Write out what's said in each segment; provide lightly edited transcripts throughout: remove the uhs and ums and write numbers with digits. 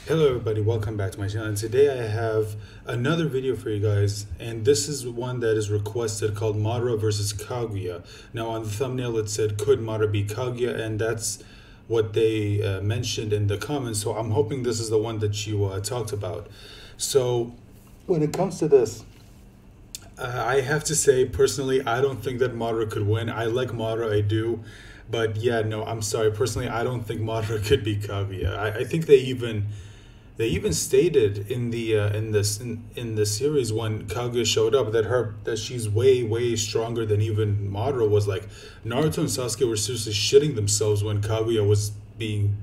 Hello everybody, welcome back to my channel, and today I have another video for you guys, and this is one that is requested called Madara versus Kaguya. Now on the thumbnail it said, could Madara be Kaguya, and that's what they mentioned in the comments, so I'm hoping this is the one that you talked about. So when it comes to this, I have to say, personally, I don't think that Madara could win. I like Madara, I do. But yeah, no, I'm sorry. Personally, I don't think Madara could be Kaguya. I think they even stated in the in the series when Kaguya showed up that she's way stronger than even Madara was. Like Naruto and Sasuke were seriously shitting themselves when Kaguya was being,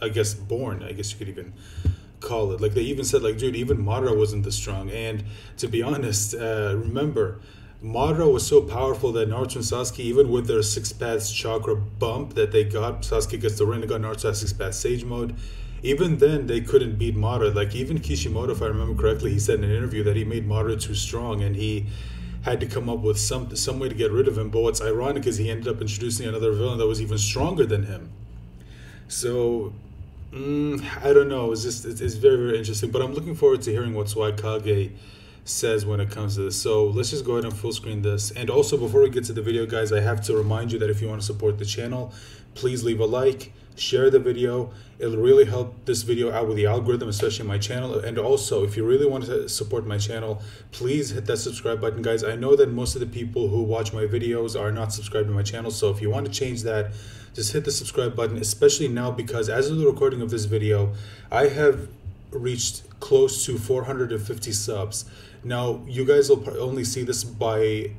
I guess, born. I guess you could even call it. Like they even said, like, dude, even Madara wasn't this strong. And to be honest, remember, Madara was so powerful that Naruto and Sasuke, even with their six paths chakra bump that they got, Sasuke gets the Rinnegan, Naruto has six paths sage mode. Even then, they couldn't beat Madara. Like even Kishimoto, if I remember correctly, he said in an interview that he made Madara too strong, and he had to come up with some way to get rid of him. But what's ironic is he ended up introducing another villain that was even stronger than him. So I don't know. It's very interesting. But I'm looking forward to hearing what Swagkage says when it comes to this. So let's just go ahead and full screen this. And also, before we get to the video, guys, I have to remind you that if you want to support the channel, please leave a like, share the video. It'll really help this video out with the algorithm, especially my channel. And also, if you really want to support my channel, please hit that subscribe button, guys. I know that most of the people who watch my videos are not subscribed to my channel, so if you want to change that, just hit the subscribe button, especially now, because as of the recording of this video, I have reached close to 450 subs. Now, you guys will only see this by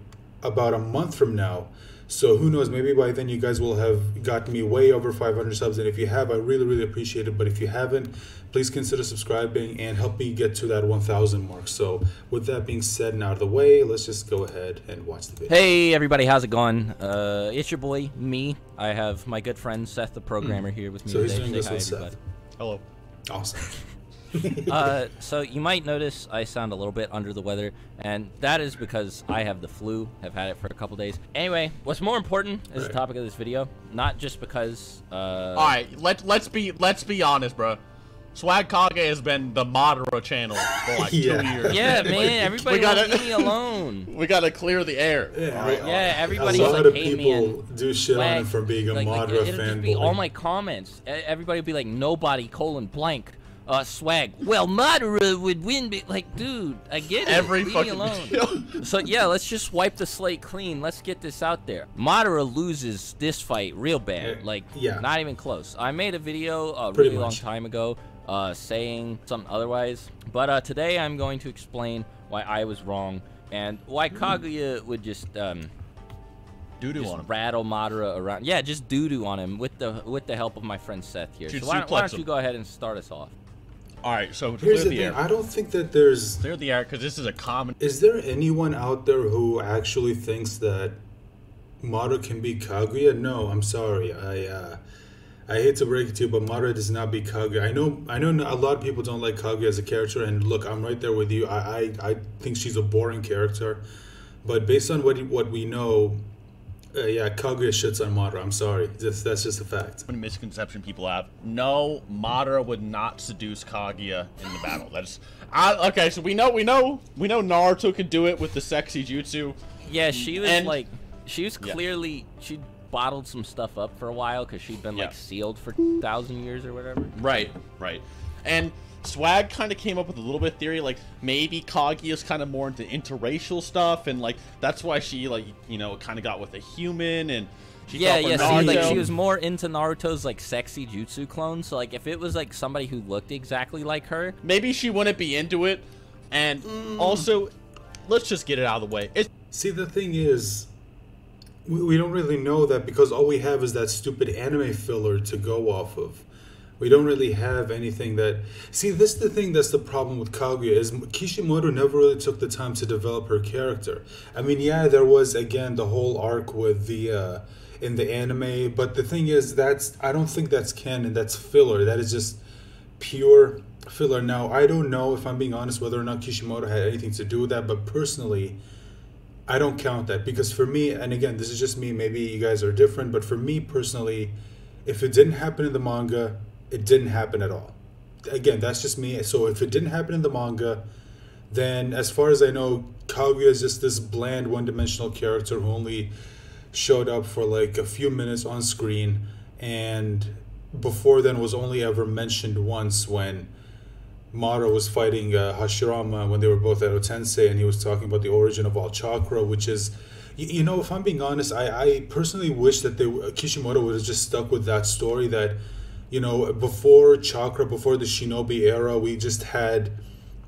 about a month from now. So who knows, maybe by then you guys will have gotten me way over 500 subs. And if you have, I really appreciate it. But if you haven't, please consider subscribing and help me get to that 1,000 mark. So with that being said and out of the way, let's just go ahead and watch the video. Hey everybody, how's it going? It's your boy, me. I have my good friend Seth the programmer here with me so today. He's doing this hi, with everybody. Seth. Hello. Awesome. So you might notice I sound a little bit under the weather, and that is because I have the flu. I've had it for a couple days. Anyway, what's more important is the topic of this video, not just because all right, let's be honest, bro. Swagkage has been the Madara channel for like 2 years. Yeah, man, everybody leave me alone. We gotta clear the air. Yeah, right? Yeah, everybody's a lot like, of hey, people man, do shit on him for being a Madara it'll just be fanboy. all my comments. Everybody would be like, nobody, blank. Swag. Well, Madara would win, but like, dude, I get it. Every Leave me fucking alone. video. So yeah, let's just wipe the slate clean. Let's get this out there. Madara loses this fight real bad. Like, not even close. I made a video a really long time ago saying something otherwise, but today I'm going to explain why I was wrong and why Kaguya would just doo-doo on him. Rattle Madara around. Yeah, just doo-doo on him with the help of my friend Seth here. So why don't you go ahead and start us off? All right, so to here's clear the the thing. air. I don't think that there's Clear the air because this is a common. Is there anyone out there who actually thinks that Madara can be Kaguya? No, I'm sorry. I hate to break it to you, but Madara does not beat Kaguya. I know a lot of people don't like Kaguya as a character, and look, I'm right there with you. I think she's a boring character, but based on what we know, yeah, Kaguya shits on Madara. I'm sorry. That's just a fact. One misconception people have: no, Madara would not seduce Kaguya in the battle. That's okay. So we know Naruto could do it with the sexy jutsu. Yeah, she was clearly she bottled some stuff up for a while because she'd been like sealed for 1,000 years or whatever. Right. And Swag kind of came up with a little bit of theory, like maybe Kaguya's kind of more into interracial stuff, and like that's why she kind of got with a human, and she see, like she was more into Naruto's like sexy jutsu clone. So like if it was like somebody who looked exactly like her, maybe she wouldn't be into it. And also, let's just get it out of the way. See, the thing is, we don't really know that because all we have is that stupid anime filler to go off of. We don't really have anything that... See, this is the thing that's the problem with Kaguya, is Kishimoto never really took the time to develop her character. I mean, yeah, there was, again, the whole arc with the... in the anime, but the thing is, I don't think that's canon, that's filler. That is just pure filler. Now, I don't know, if I'm being honest, whether or not Kishimoto had anything to do with that, but personally, I don't count that. Because for me, and again, this is just me, maybe you guys are different, but for me personally, if it didn't happen in the manga, it didn't happen at all. again, that's just me. So if it didn't happen in the manga, then as far as I know, Kaguya is just this bland, one-dimensional character who only showed up for like a few minutes on screen, and before then was only ever mentioned once when Madara was fighting Hashirama when they were both at Otensei, and he was talking about the origin of all chakra, which is, you know, if I'm being honest, I personally wish that Kishimoto would have just stuck with that story that, you know, before chakra, before the shinobi era, we just had,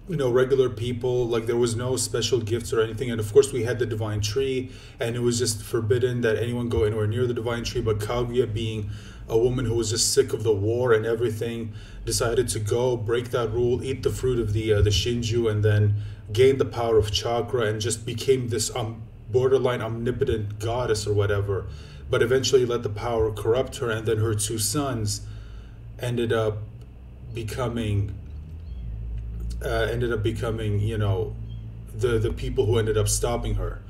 you know, regular people, like there was no special gifts or anything, and of course we had the divine tree, and it was just forbidden that anyone go anywhere near the divine tree. But Kaguya, being a woman who was just sick of the war and everything, decided to go break that rule, eat the fruit of the Shinju, and then gain the power of chakra and just became this borderline omnipotent goddess or whatever. But eventually let the power corrupt her, and then her two sons ended up becoming you know, the people who ended up stopping her.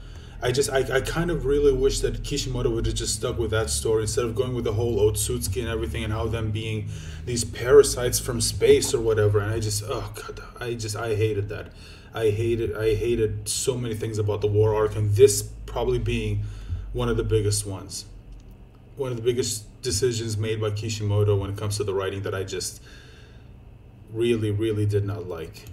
I kind of really wish that Kishimoto would have just stuck with that story instead of going with the whole Otsutsuki and everything, and how them being these parasites from space or whatever. And I hated that. I hated so many things about the war arc, and this probably being one of the biggest ones. One of the biggest decisions made by Kishimoto when it comes to the writing that I just really, really did not like.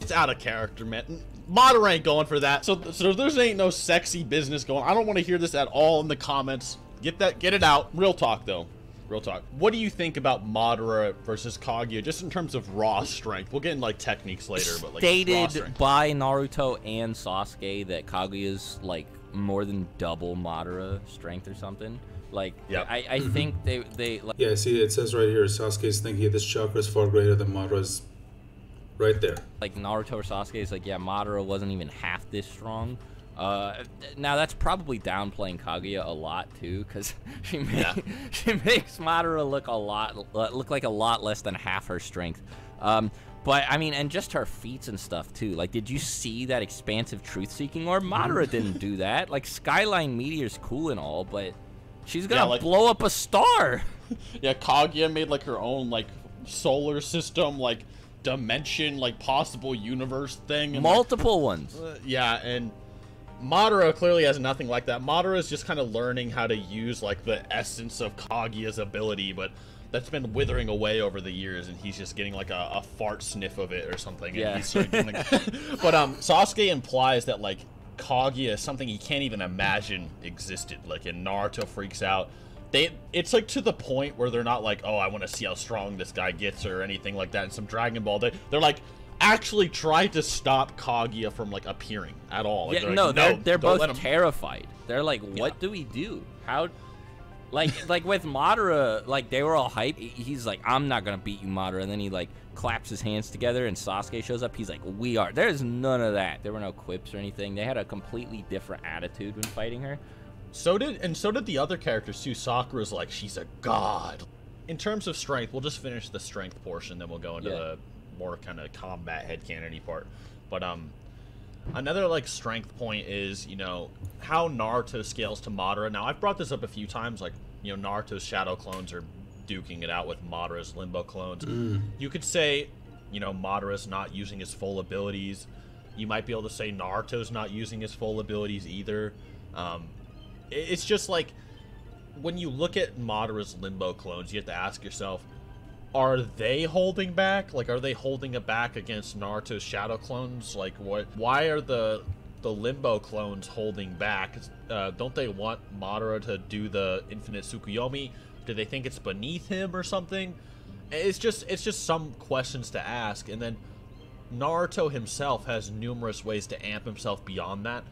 It's out of character, man. Madara ain't going for that. So there's ain't no sexy business going. I don't want to hear this at all in the comments. Get it out. Real talk, though. Real talk. What do you think about Madara versus Kaguya, just in terms of raw strength? We'll get in, like, techniques later, but, like, stated by Naruto and Sasuke that Kaguya's, like, more than double Madara strength or something. Like, yeah. I think they like... Yeah, see, it says right here, Sasuke's thinking this chakra is far greater than Madara's. Right there. Like, Naruto or Sasuke is like, yeah, Madara wasn't even half this strong. Now, that's probably downplaying Kaguya a lot, too, because she makes Madara look like a lot less than half her strength. But, I mean, and just her feats and stuff, too. Like, did you see that expansive truth-seeking orb? Madara didn't do that. Like, Skyline Meteor's cool and all, but she's gonna blow up a star. Yeah, Kaguya made, like, her own, like, solar system, like, dimension, like, possible universe thing. And, multiple ones. Yeah, and Madara clearly has nothing like that. Madara is just kind of learning how to use, like, the essence of Kaguya's ability, but that's been withering away over the years, and he's just getting, like, a fart sniff of it or something. And yeah. He's getting, like, but Sasuke implies that, like, Kaguya is something he can't even imagine existed. Like, and Naruto freaks out. It's like to the point where they're not like, oh, I want to see how strong this guy gets or anything like that in some Dragon Ball. They're like, actually try to stop Kaguya from, like, appearing at all. Like, yeah, no, they're both terrified. They're like, what do we do? How, like with Madara, like, they were all hype. He's like, I'm not gonna beat you, Madara. And then he, like, claps his hands together, and Sasuke shows up. He's like, we are. There's none of that. There were no quips or anything. They had a completely different attitude when fighting her. So did the other characters too. Sakura's like, she's a god. In terms of strength, we'll just finish the strength portion, then we'll go into the more kind of combat headcanon-y part. But another, like, strength point is, you know, how Naruto scales to Madara. Now, I've brought this up a few times, like, you know, Naruto's shadow clones are duking it out with Madara's limbo clones. You could say, you know, Madara's not using his full abilities. You might be able to say Naruto's not using his full abilities either. It's just like, when you look at Madara's limbo clones, you have to ask yourself, are they holding back? Like, are they holding it back against Naruto's shadow clones? Like, why are the limbo clones holding back? Don't they want Madara to do the infinite Tsukuyomi? Do they think it's beneath him or something? It's just some questions to ask. And then Naruto himself has numerous ways to amp himself beyond that.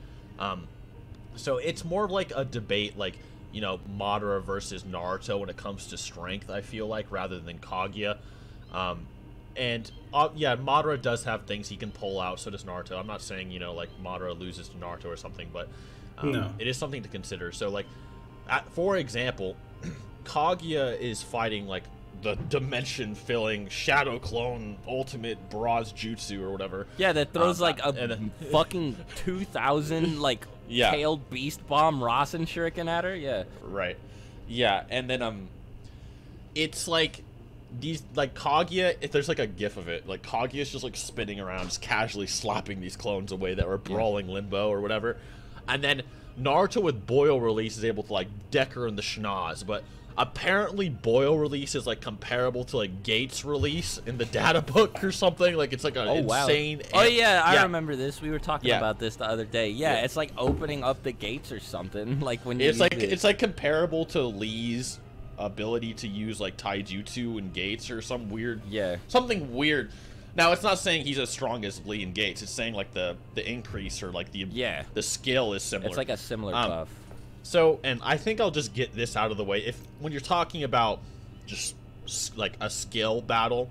So it's more like a debate, like, you know, Madara versus Naruto when it comes to strength, I feel like, rather than Kaguya. Yeah, Madara does have things he can pull out, so does Naruto. I'm not saying, you know, like, Madara loses to Naruto or something, but no. It is something to consider. So, like, for example, Kaguya is fighting, like, the dimension-filling shadow clone ultimate Braz Jutsu or whatever. Yeah, that throws, like, a fucking 2,000, like, tailed beast bomb Rasen shuriken at her. Yeah. Right. Yeah, and then, it's like, these, like, Kaguya, if there's like a gif of it, like Kaguya's just like spinning around, just casually slapping these clones away that were brawling limbo or whatever, and then Naruto with Boil Release is able to like deck her in the schnoz, but apparently Boil Release is like comparable to like Gates Release in the data book or something. Like it's like an insane. Wow. Oh yeah, I remember this. We were talking about this the other day. Yeah, it's like opening up the gates or something. Like when you it's like comparable to Lee's ability to use like taijutsu and Gates or some weird something weird. Now it's not saying he's as strong as Lee and Gates. It's saying like the increase or like the skill is similar. It's like a similar buff. So, and I think I'll just get this out of the way. When you're talking about just like a skill battle,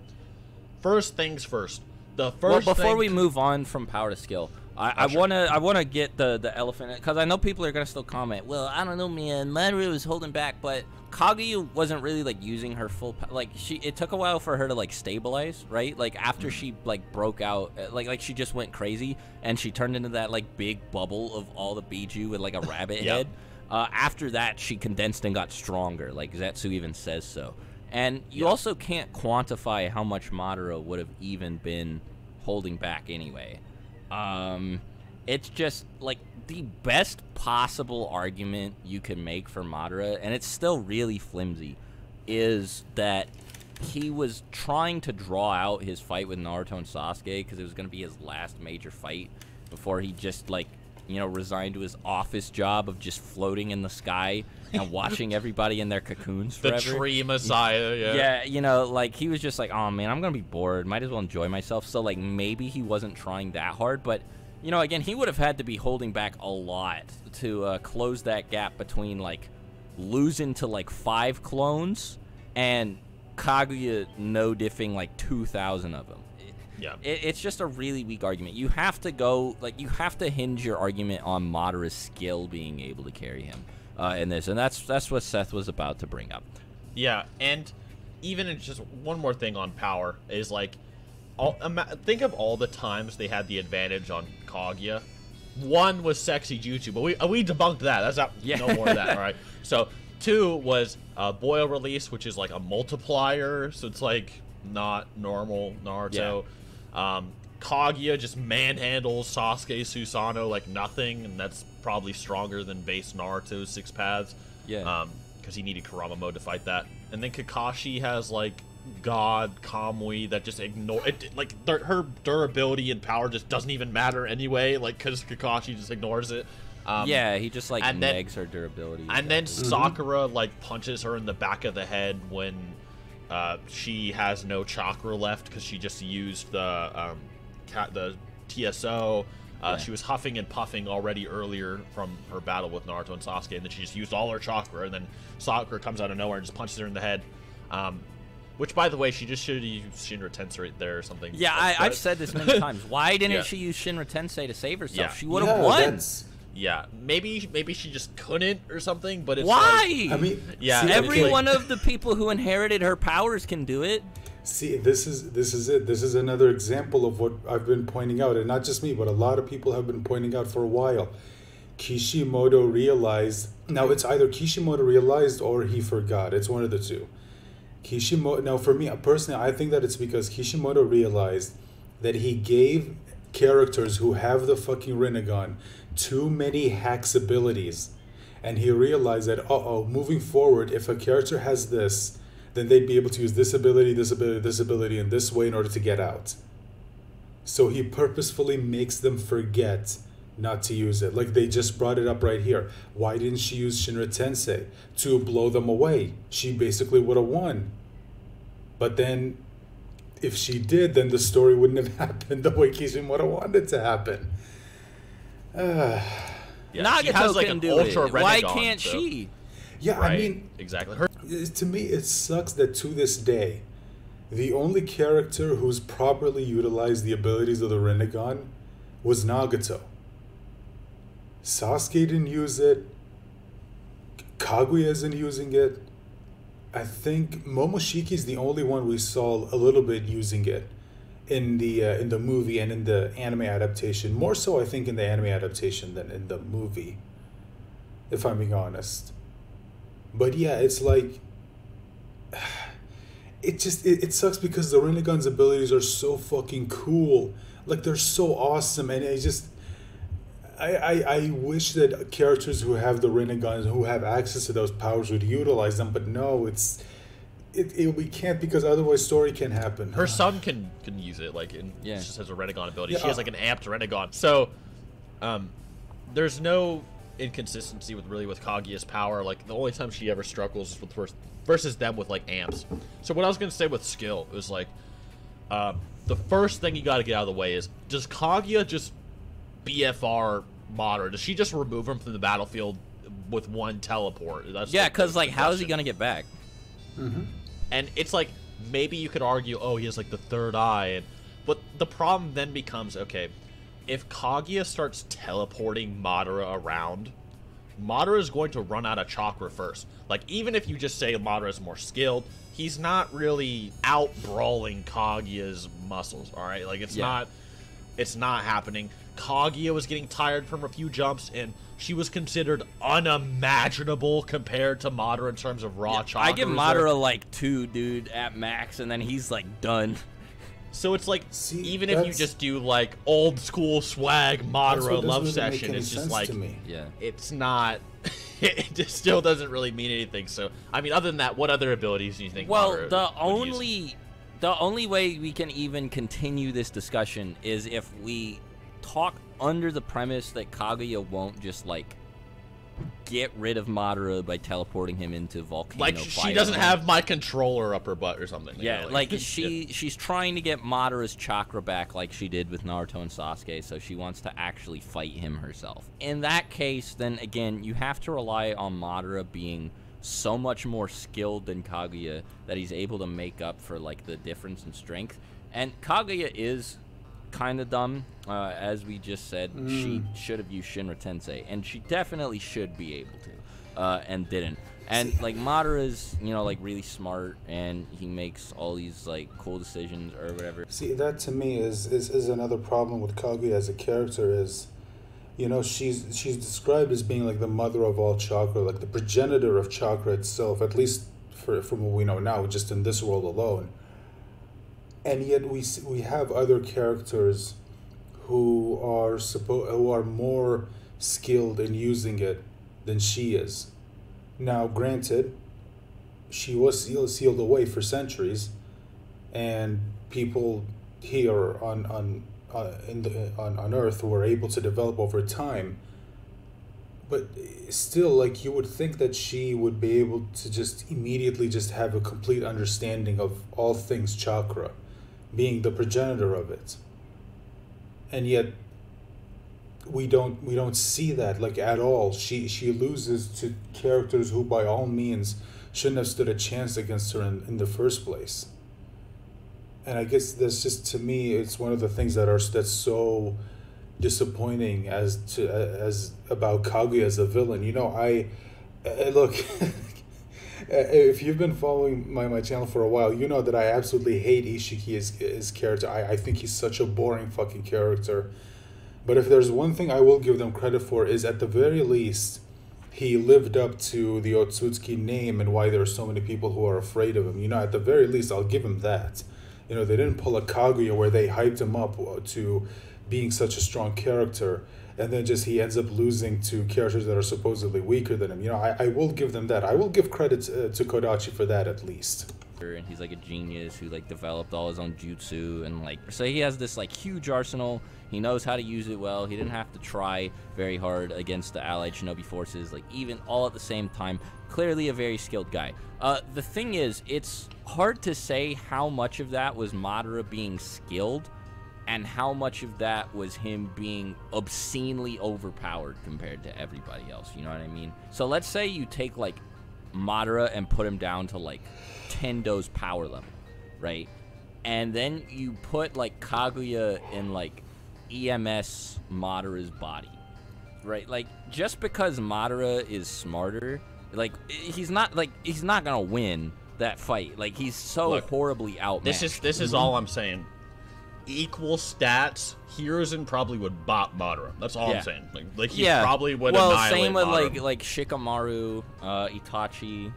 first things first. Before we move on from power to skill, I wanna get the elephant, because I know people are gonna still comment. Well, I don't know, man. Madara was holding back, but Kaguya wasn't really like using her full it took a while for her to like stabilize, right? Like after she like broke out, like she just went crazy and she turned into that like big bubble of all the Biju with like a rabbit head. After that, she condensed and got stronger. Like Zetsu even says so. And you also can't quantify how much Madara would have even been holding back anyway. It's just like the best possible argument you can make for Madara, and it's still really flimsy, is that he was trying to draw out his fight with Naruto and Sasuke because it was going to be his last major fight before he just like, you know, resigned to his office job of just floating in the sky and watching everybody in their cocoons forever. The tree messiah, Yeah, you know, like, he was just like, oh, man, I'm going to be bored. Might as well enjoy myself. So, like, maybe he wasn't trying that hard. But, you know, again, he would have had to be holding back a lot to close that gap between, like, losing to, like, 5 clones and Kaguya no-diffing, like, 2,000 of them. Yeah, it's just a really weak argument. You have to go, like, you have to hinge your argument on Madara's skill being able to carry him in this, and that's what Seth was about to bring up. Yeah, and even in just one more thing on power is like, think of all the times they had the advantage on Kaguya. One was sexy jutsu, but we debunked that. That's not no more of that. All right. So 2 was Boil Release, which is like a multiplier, so it's like not normal Naruto. Yeah. Kaguya just manhandles Sasuke Susanoo like nothing, and that's probably stronger than base Naruto's 6 paths. Yeah. Because he needed Kurama mode to fight that. And then Kakashi has like God Kamui that just ignore it. Like her durability and power just doesn't even matter anyway. Like because Kakashi just ignores it. Yeah, he just like negs her durability. And then Sakura like punches her in the back of the head when she has no chakra left because she just used the TSO. She was huffing and puffing already earlier from her battle with Naruto and Sasuke, and then she just used all her chakra, and then Sakura comes out of nowhere and just punches her in the head. Which, by the way, she just should have used Shinra Tensei right there or something. Yeah, I've said this many times. Why didn't she use Shinra Tensei to save herself? She would have won. Yeah, maybe she just couldn't or something, but it's why? Like, I mean, every one of the people who inherited her powers can do it. See, this is it. This is another example of what I've been pointing out, and not just me, but a lot of people have been pointing out for a while. Kishimoto realized. Now it's either Kishimoto realized or he forgot. It's one of the two. Now, for me personally, I think that it's because Kishimoto realized that he gave characters who have the fucking Rinnegan too many hacks abilities, and he realized that moving forward, if a character has this, then they'd be able to use this ability, this ability, this ability in this way in order to get out. So he purposefully makes them forget not to use it. Like they just brought it up right here. Why didn't she use Shinra Tensei to blow them away? She basically would have won. But then if she did, then the story wouldn't have happened the way Kishimoto wanted it to happen. Nagato like can do it. Why can't she? Yeah, right. I mean, exactly. To me, it sucks that to this day, the only character who's properly utilized the abilities of the Rinnegan was Nagato. Sasuke didn't use it. Kaguya isn't using it. I think Momoshiki is the only one we saw a little bit using it in the movie and in the anime adaptation. More so, I think, in the anime adaptation than in the movie, if I'm being honest. But yeah, it's like it sucks because the Rinnegan's abilities are so fucking cool. Like, they're so awesome, and I wish that characters who have the Rinnegan, who have access to those powers, would utilize them, but no, we can't, because otherwise story can happen. Her son can use it, like, she just has a Rinnegan ability. She has like an amped Rinnegan. So, there's no inconsistency with Kaguya's power. Like, the only time she ever struggles is with versus them with like amps. So what I was gonna say with skill is like, the first thing you got to get out of the way is, does Kaguya just BFR Madara? Does she just remove him from the battlefield with one teleport? Because like, how is he gonna get back? And it's like, maybe you could argue, oh, he has like the third eye, but the problem then becomes, okay, if Kaguya starts teleporting Madara around, Madara is going to run out of chakra first. Like, even if you just say Madara is more skilled, he's not really out-brawling Kaguya's muscles, alright? Like, it's not happening. Kaguya was getting tired from a few jumps, and she was considered unimaginable compared to Madara in terms of raw chakra. I give Madara, like, 2, dude, at max, and then he's, like, done. So it's like, even if you just do like old school swag Madara love session, it's just like, it's not, it just still doesn't really mean anything. So, I mean, other than that, what other abilities do you think Madara would use? The only way we can even continue this discussion is if we talk under the premise that Kaguya won't just like get rid of Madara by teleporting him into volcano like fire. She doesn't have my controller up her butt or something. Yeah, you know, like she's trying to get Madara's chakra back like she did with Naruto and Sasuke, so she wants to actually fight him herself. In that case, then again, you have to rely on Madara being so much more skilled than Kaguya that he's able to make up for like the difference in strength. And Kaguya is kind of dumb, as we just said. She should have used Shinra Tensei, and she definitely should be able to, and didn't. And like Madara's, you know, like really smart, and he makes all these like cool decisions or whatever. See, that to me is another problem with Kaguya as a character. Is, you know, she's described as being like the mother of all chakra, like the progenitor of chakra itself, at least from what we know now, just in this world alone. And yet we have other characters who are more skilled in using it than she is. Now, granted, she was sealed away for centuries, and people here on Earth were able to develop over time. But still, like, you would think that she would be able to just immediately just have a complete understanding of all things chakra, being the progenitor of it. And yet we don't see that, like, at all. She loses to characters who by all means shouldn't have stood a chance against her in the first place. And I guess that's just, to me, it's one of the things that's so disappointing as about Kaguya as a villain. You know, I look if you've been following my channel for a while, you know that I absolutely hate Ishiki as his character. I think he's such a boring fucking character. But if there's one thing I will give them credit for, is at the very least he lived up to the Otsutsuki name and why there are so many people who are afraid of him. You know, at the very least, I'll give him that. You know, they didn't pull a Kaguya where they hyped him up to being such a strong character, and then just he ends up losing to characters that are supposedly weaker than him. You know, I will give them that. I will give credit to Kodachi for that, at least. And he's like a genius who like developed all his own jutsu, and like, so he has this like huge arsenal. He knows how to use it well. He didn't have to try very hard against the allied shinobi forces, like even all at the same time. Clearly a very skilled guy. The thing is, it's hard to say how much of that was Madara being skilled and how much of that was him being obscenely overpowered compared to everybody else. You know what I mean? So let's say you take like Madara and put him down to like Tendo's power level, right? And then you put like Kaguya in like EMS Madara's body, right? Like, just because Madara is smarter, like he's not gonna win that fight. Like, he's so horribly outmatched. This is all I'm saying. Equal stats, Hiruzen probably would bop Madara. That's all I'm saying. Like he probably would annihilate same with Madara. like Shikamaru, Itachi,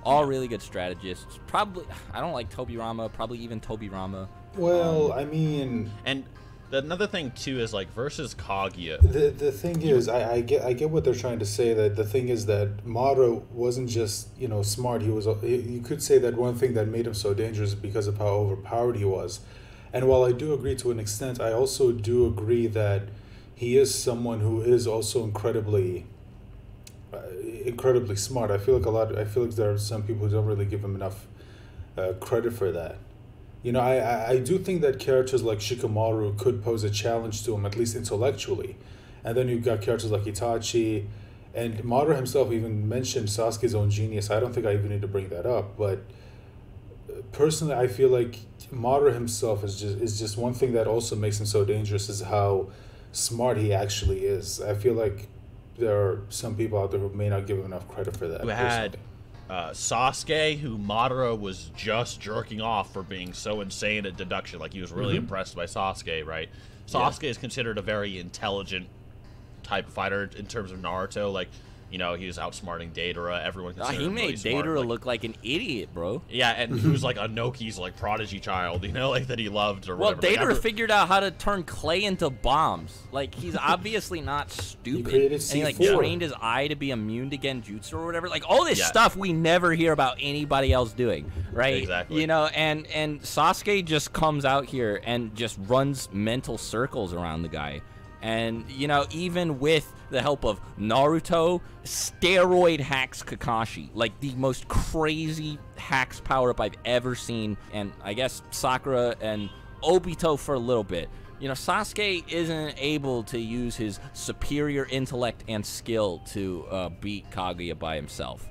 All really good strategists. Probably, I don't like Tobirama. Probably even Tobirama. Well, I mean, and another thing too is like versus Kaguya. The thing is, I get what they're trying to say. That the thing is that Madara wasn't just smart. You could say that one thing that made him so dangerous is because of how overpowered he was. And while I do agree to an extent, I also do agree that he is someone who is also incredibly smart. I feel like there are some people who don't really give him enough credit for that. I do think that characters like Shikamaru could pose a challenge to him, at least intellectually. And then you've got characters like Itachi, and Madara himself even mentioned Sasuke's own genius. I don't think I even need to bring that up, but personally, I feel like Madara himself is just one thing that also makes him so dangerous is how smart he actually is. I feel like there are some people out there who may not give him enough credit for that. We had Sasuke, who Madara was just jerking off for being so insane at deduction. Like, he was really impressed by Sasuke, right? Sasuke is considered a very intelligent type of fighter in terms of Naruto. Like, he was outsmarting Deidara. Everyone considered him really smart. Deidara look like an idiot, bro. Yeah, and he was like Anoki's like prodigy child, like that he loved or whatever. Well, Deidara figured out how to turn clay into bombs. Like, he's obviously not stupid. And he like trained his eye to be immune to genjutsu or whatever. Like, all this stuff we never hear about anybody else doing, right? Exactly. And Sasuke just comes out here and just runs mental circles around the guy. And, even with the help of Naruto, steroid hacks Kakashi. Like, the most crazy hacks power-up I've ever seen. And I guess Sakura and Obito for a little bit. Sasuke isn't able to use his superior intellect and skill to beat Kaguya by himself.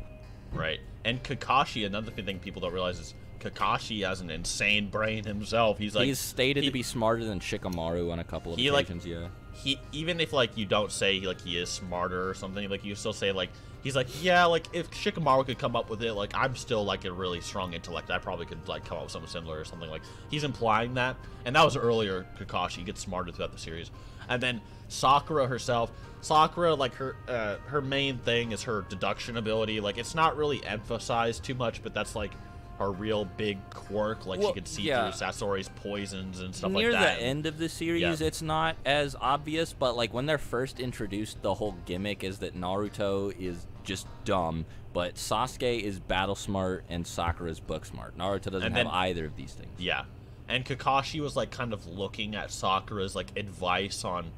Right. And Kakashi, another thing people don't realize is Kakashi has an insane brain himself. He's stated to be smarter than Shikamaru on a couple of occasions, He, even if like you don't say like he is smarter or something, like you still say like he's like, yeah, like if Shikamaru could come up with it, like I'm still like a really strong intellect, I probably could like come up with something similar or something. Like, he's implying that. And that was earlier Kakashi. He gets smarter throughout the series. And then Sakura herself, like her main thing is her deduction ability. Like, it's not really emphasized too much, but that's like her real big quirk. Like, she could see through Sasori's poisons and stuff like that. Near the end of the series, it's not as obvious, but like when they're first introduced, the whole gimmick is that Naruto is just dumb, but Sasuke is battle smart and Sakura is book smart. Naruto doesn't have either of these things. Yeah. And Kakashi was like kind of looking at Sakura's like advice on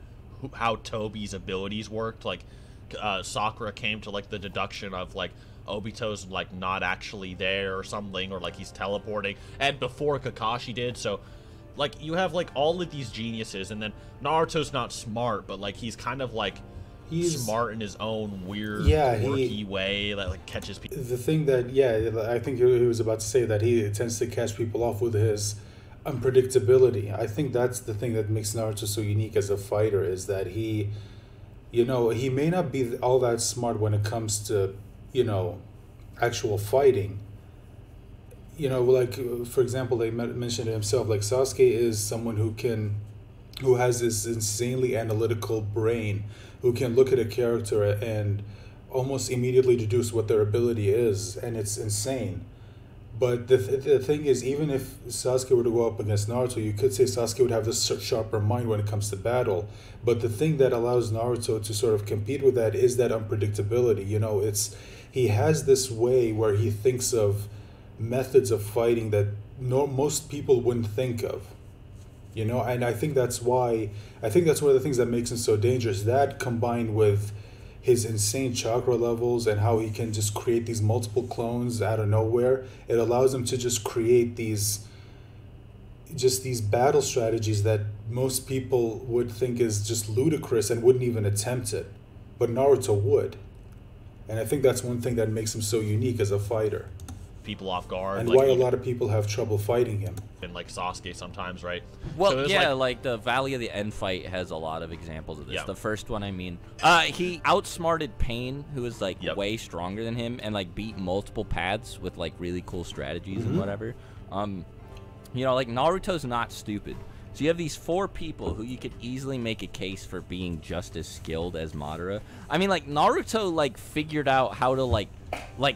how Tobi's abilities worked. Like, Sakura came to like the deduction of like Obito's like not actually there or something, or like he's teleporting, and before Kakashi did. So like you have like all of these geniuses, and then Naruto's not smart, but like he's kind of like smart in his own weird quirky way that like catches people. The thing that I think he was about to say that he tends to catch people off with his unpredictability. I think that's the thing that makes Naruto so unique as a fighter, is that he may not be all that smart when it comes to actual fighting. Like, for example, they mentioned it himself, like Sasuke is someone who has this insanely analytical brain, who can look at a character and almost immediately deduce what their ability is, and it's insane. But the thing is, even if Sasuke were to go up against Naruto, you could say Sasuke would have this sharper mind when it comes to battle. But the thing that allows Naruto to sort of compete with that is that unpredictability. He has this way where he thinks of methods of fighting that most people wouldn't think of. And I think that's one of the things that makes him so dangerous. That combined with his insane chakra levels and how he can just create these multiple clones out of nowhere, it allows him to just create these battle strategies that most people would think is just ludicrous and wouldn't even attempt it. But Naruto would. And I think that's one thing that makes him so unique as a fighter. People off guard. And why a lot of people have trouble fighting him. And like Sasuke sometimes, right? Well, so like the Valley of the End fight has a lot of examples of this. The first one, he outsmarted Pain, who was like way stronger than him, and like beat multiple paths with like really cool strategies and whatever. Like Naruto's not stupid. So you have these 4 people who you could easily make a case for being just as skilled as Madara. I mean, like, Naruto, like, figured out how to, like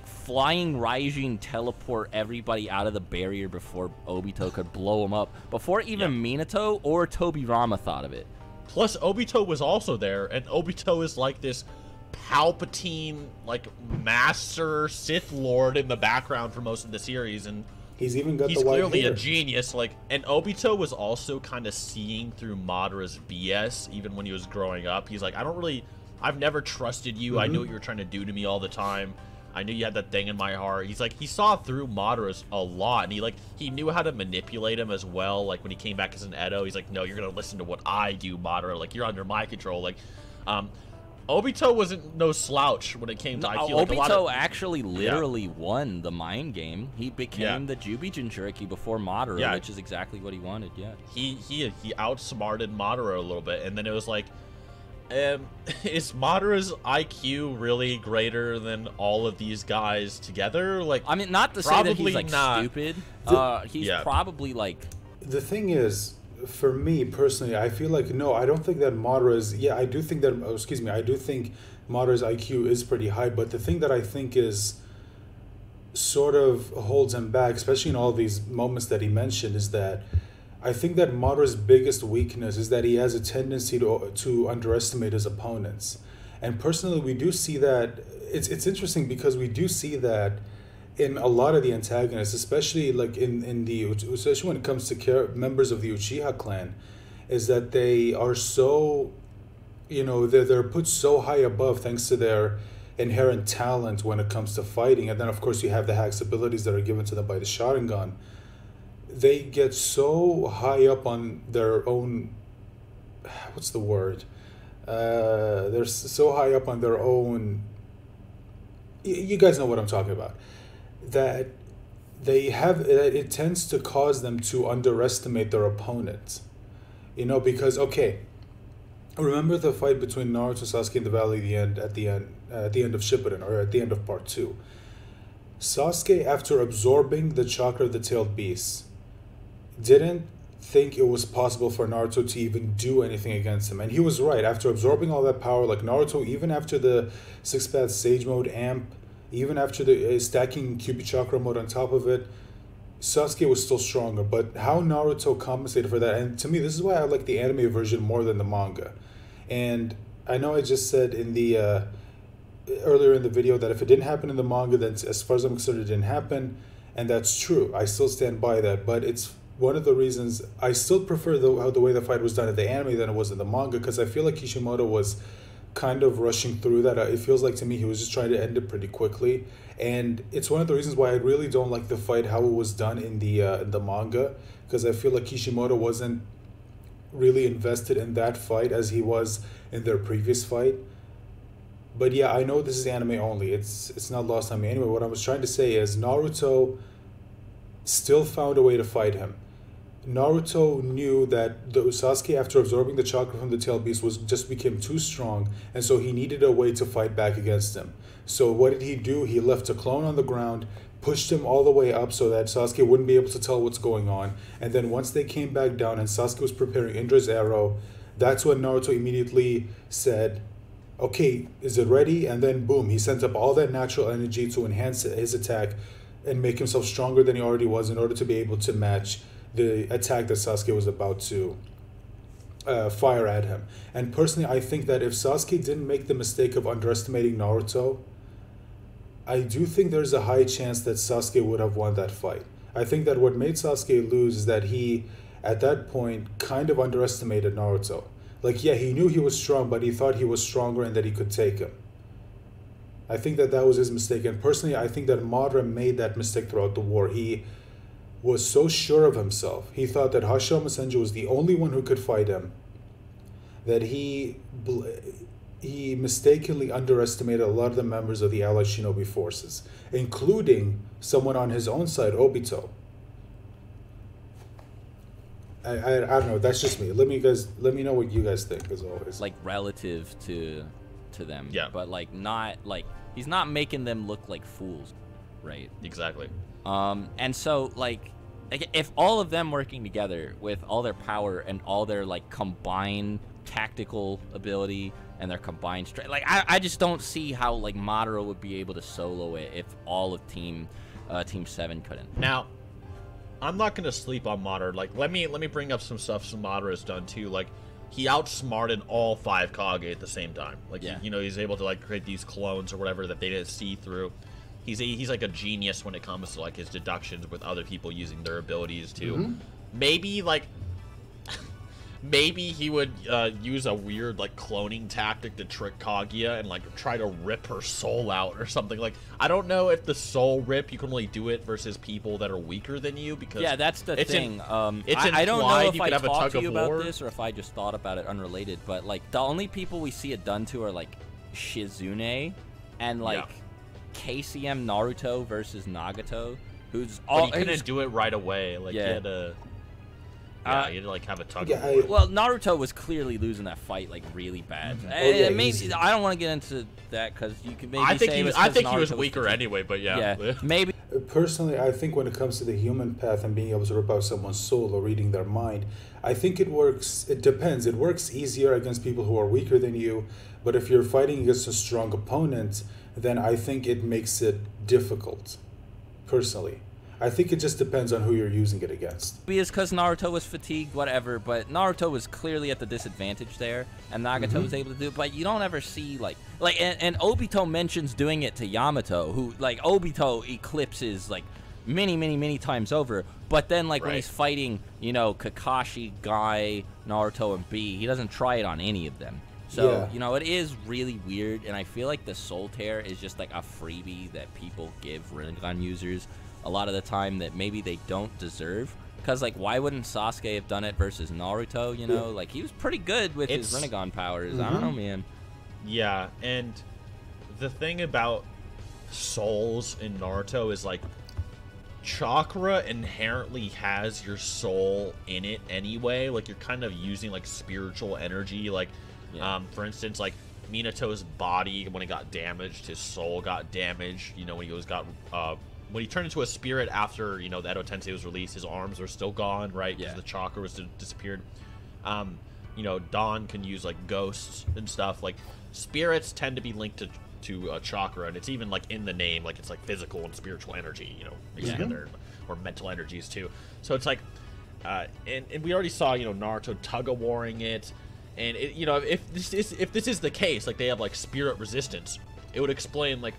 flying Raijin teleport everybody out of the barrier before Obito could blow him up, before even Minato or Tobirama thought of it. Plus, Obito was also there, and Obito is like this Palpatine, like, master Sith Lord in the background for most of the series, and he's even got he's the white clearly hair. A genius. Like, and Obito was also kind of seeing through Madara's BS even when he was growing up. He's like, I've never trusted you. I knew what you were trying to do to me all the time. I knew you had that thing in my heart. He's like, he saw through Madara's a lot, and he knew how to manipulate him as well. Like, when he came back as an Edo, he's like, no, you're gonna listen to what I do, Madara. Like, you're under my control. Like, Obito wasn't no slouch when it came to IQ. Like, Obito actually literally won the mind game. He became the Jubi Jinchuriki before Madara, which is exactly what he wanted. Yeah, he outsmarted Madara a little bit, and then it was like, is Madara's IQ really greater than all of these guys together? Like, I mean, not to say that he's like stupid. He's probably like. The thing is, for me personally, I feel like no, I don't think that Madara's. Yeah, I do think that. Oh, excuse me, I do think Madara's IQ is pretty high. But the thing that I think is sort of holds him back, especially in all these moments that he mentioned, is that I think that Madara's biggest weakness is that he has a tendency to underestimate his opponents. And personally, we do see that. It's interesting because we do see that in a lot of the antagonists, especially like especially when it comes to members of the Uchiha clan, is that they are so, they're put so high above thanks to their inherent talent when it comes to fighting. And then of course you have the hacks abilities that are given to them by the Sharingan. They get so high up on their own, what's the word? They're so high up on their own, you guys know what I'm talking about, that it tends to cause them to underestimate their opponent. Because, okay, remember the fight between Naruto and Sasuke in the Valley at the end of Shippuden, or at the end of part 2. Sasuke, after absorbing the chakra of the tailed beast, didn't think it was possible for Naruto to even do anything against him. And he was right. After absorbing all that power, like Naruto, even after the 6th Sage Mode amp, even after the stacking Kyuubi Chakra mode on top of it, Sasuke was still stronger. But how Naruto compensated for that, and to me, this is why I like the anime version more than the manga. And I know I just said in the earlier in the video that if it didn't happen in the manga, then as far as I'm concerned, it didn't happen. And that's true. I still stand by that. But it's one of the reasons I still prefer the way the fight was done in the anime than it was in the manga, because I feel like Kishimoto was kind of rushing through that. It feels like to me he was just trying to end it pretty quickly, and it's one of the reasons why I really don't like the fight how it was done in the manga, because I feel like Kishimoto wasn't really invested in that fight as he was in their previous fight. But yeah, I know this is anime only. It's not lost on me. Anyway, what I was trying to say is Naruto still found a way to fight him. Naruto knew that the Sasuke, after absorbing the chakra from the tail beast, became too strong, and so he needed a way to fight back against him. So what did he do? He left a clone on the ground, pushed him all the way up so that Sasuke wouldn't be able to tell what's going on. And then once they came back down and Sasuke was preparing Indra's arrow, that's when Naruto immediately said, okay, is it ready? And then boom, he sent up all that natural energy to enhance his attack and make himself stronger than he already was in order to be able to match the attack that Sasuke was about to fire at him. And personally, I think that if Sasuke didn't make the mistake of underestimating Naruto, I do think there's a high chance that Sasuke would have won that fight. I think that what made Sasuke lose is that he, at that point, kind of underestimated Naruto. Like, yeah, he knew he was strong, but he thought he was stronger and that he could take him. I think that was his mistake. And personally, I think that Madara made that mistake throughout the war. He was so sure of himself. He thought that Hashirama Senju was the only one who could fight him, that he mistakenly underestimated a lot of the members of the allied shinobi forces, including someone on his own side, Obito. I don't know. That's just me. Let me know what you guys think, as always. Like, relative to them. Yeah. But like not like he's not making them look like fools, right? Exactly. And so like like, if all of them working together with all their power and all their like combined tactical ability and their combined strength, like I just don't see how like Madara would be able to solo it if all of Team 7 couldn't. Now, I'm not gonna sleep on Madara. Like, let me bring up some stuff Madara has done too. Like, he outsmarted all 5 Kage at the same time. Like, yeah. You know, he's able to like create these clones or whatever that they didn't see through. He's like a genius when it comes to like his deductions with other people using their abilities too. Maybe like maybe he would use a weird like cloning tactic to trick Kaguya and like try to rip her soul out or something. Like, I don't know if the soul rip you can only do it versus people that are weaker than you, because yeah, that's the thing. I don't know if I talked to you about this or if I just thought about it unrelated, but like the only people we see it done to are like Shizune and like KCM Naruto versus Nagato, who's all. But he couldn't do it right away. Like, he had to. Yeah, you had to like have a tug of war. Well, Naruto was clearly losing that fight like really bad. Maybe I don't want to get into that because you could maybe I think he was weaker anyway, but yeah. Maybe. Personally, I think when it comes to the human path and being able to rip out someone's soul or reading their mind, I think it works. It depends. It works easier against people who are weaker than you, but if you're fighting against a strong opponent, then I think it makes it difficult. Personally, I think it just depends on who you're using it against. Maybe it's because Naruto was fatigued, whatever, but Naruto was clearly at the disadvantage there, and Nagato was able to do it, but you don't ever see, and Obito mentions doing it to Yamato, who, like, Obito eclipses, like, many times over, but then, like, when he's fighting, you know, Kakashi, Guy, Naruto, and B, he doesn't try it on any of them. So, you know, it is really weird, and I feel like the Soul Tear is just, like, a freebie that people give Rinnegan users a lot of the time that maybe they don't deserve. Because, like, why wouldn't Sasuke have done it versus Naruto, you know? Like, he was pretty good with his Rinnegan powers. I don't know, man. Yeah, and the thing about souls in Naruto is, like, chakra inherently has your soul in it anyway. Like, you're kind of using, like, spiritual energy. Like, for instance, like, Minato's body, when it got damaged, his soul got damaged. You know, when he turned into a spirit after, you know, the Edo Tensei was released, his arms are still gone, right? Because the chakra was disappeared. You know, Dawn can use, like, ghosts and stuff. Like, spirits tend to be linked to chakra, and it's even, like, in the name. Like, it's, like, physical and spiritual energy, you know, mixed together, or mental energies, too. So it's, like, and we already saw, you know, Naruto tug-of-warring it. And, you know, if this is the case, like, they have, like, spirit resistance, it would explain, like,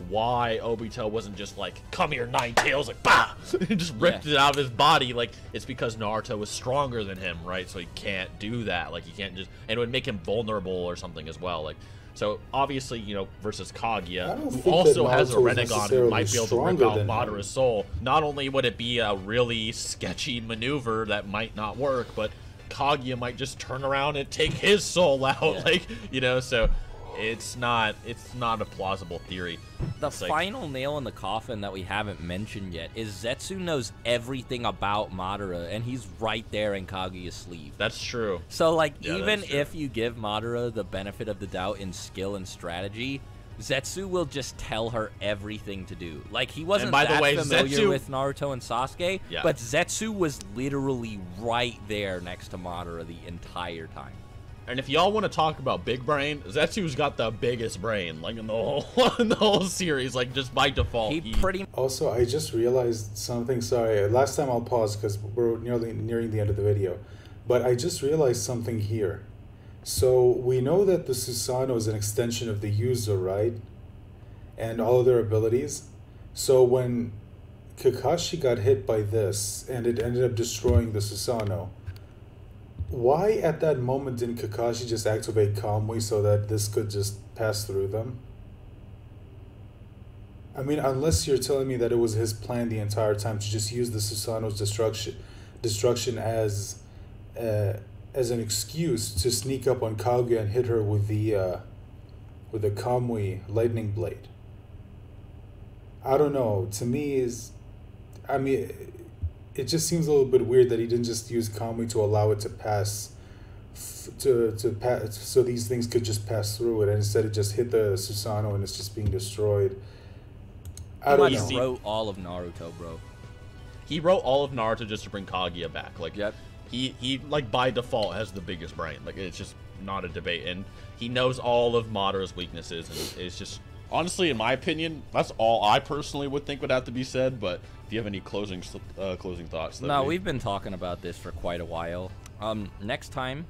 why Obito wasn't just like, come here, Nine Tails, like, bah! And just ripped it out of his body. Like, it's because Naruto was stronger than him, right? So he can't do that. Like, he can't just, and it would make him vulnerable or something as well. Like, so obviously, you know, versus Kaguya, who also has a Rinnegan who might be able to rip out Madara's soul. Not only would it be a really sketchy maneuver that might not work, but Kaguya might just turn around and take his soul out. Like, you know, so it's not a plausible theory. The final nail in the coffin that we haven't mentioned yet is Zetsu knows everything about Madara, and he's right there in Kaguya's sleeve. That's true. So, like, even if you give Madara the benefit of the doubt in skill and strategy, Zetsu will just tell her everything to do. Like, he wasn't familiar with Naruto and Sasuke, but Zetsu was literally right there next to Madara the entire time. And if y'all want to talk about big brain, Zetsu's got the biggest brain, like, in the whole series, like, just by default. Also, I just realized something. Sorry, last time I'll pause because we're nearing the end of the video. But I just realized something here. So we know that the Susanoo is an extension of the Yuzu, right? And all of their abilities. So when Kakashi got hit by this and it ended up destroying the Susanoo, why at that moment didn't Kakashi just activate Kamui so that this could just pass through them? I mean, unless you're telling me that it was his plan the entire time to just use the Susanoo's destruction as an excuse to sneak up on Kaguya and hit her with the Kamui lightning blade. I don't know. To me, it just seems a little bit weird that he didn't just use Kamui to allow it to pass, so these things could just pass through it, and instead it just hit the Susanoo and it's just being destroyed. I don't know. He wrote all of Naruto, bro. he wrote all of Naruto just to bring Kaguya back. Like, he like by default has the biggest brain. Like, it's just not a debate, and he knows all of Madara's weaknesses, and it's just, honestly, in my opinion, that's all I personally would think would have to be said. But if you have any closing thoughts? No, we've been talking about this for quite a while. Next time,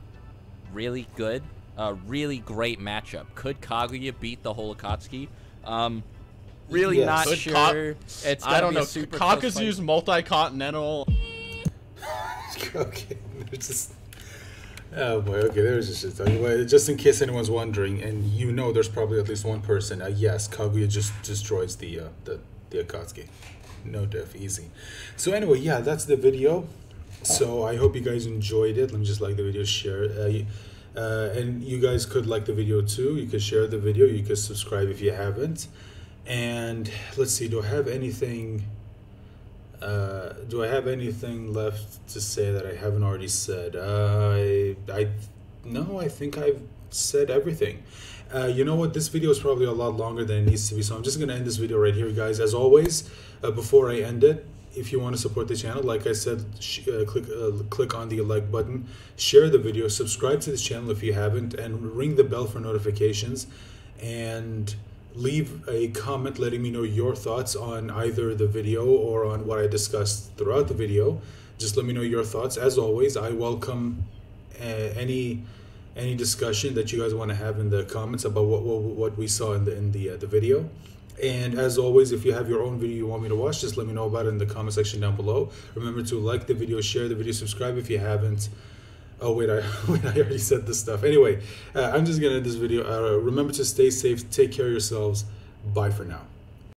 really good, really great matchup. Could Kaguya beat the whole Akatsuki? Really not sure. It's I don't know. Kakuzu's multi-continental. Okay, just. Oh boy, okay, there's just in case anyone's wondering, and you know there's probably at least one person, yes, Kaguya just destroys the Akatsuki. No diff, easy. So anyway, yeah, that's the video. So I hope you guys enjoyed it. Let me just like the video, share it. And you guys could like the video too. You could share the video. You could subscribe if you haven't. And let's see, do I have anything left to say that I haven't already said? No, I think I've said everything. You know what? This video is probably a lot longer than it needs to be, so I'm just going to end this video right here, guys. As always, before I end it, if you want to support the channel, like I said, click on the like button, share the video, subscribe to this channel if you haven't, and ring the bell for notifications, and leave a comment letting me know your thoughts on either the video or on what I discussed throughout the video. Just let me know your thoughts. As always, I welcome any discussion that you guys want to have in the comments about what we saw in the video. And as always, if you have your own video you want me to watch, just let me know about it in the comment section down below. Remember to like the video, share the video, subscribe if you haven't. Oh wait, I already said this stuff. Anyway, I'm just gonna end this video. Remember to stay safe, take care of yourselves. Bye for now.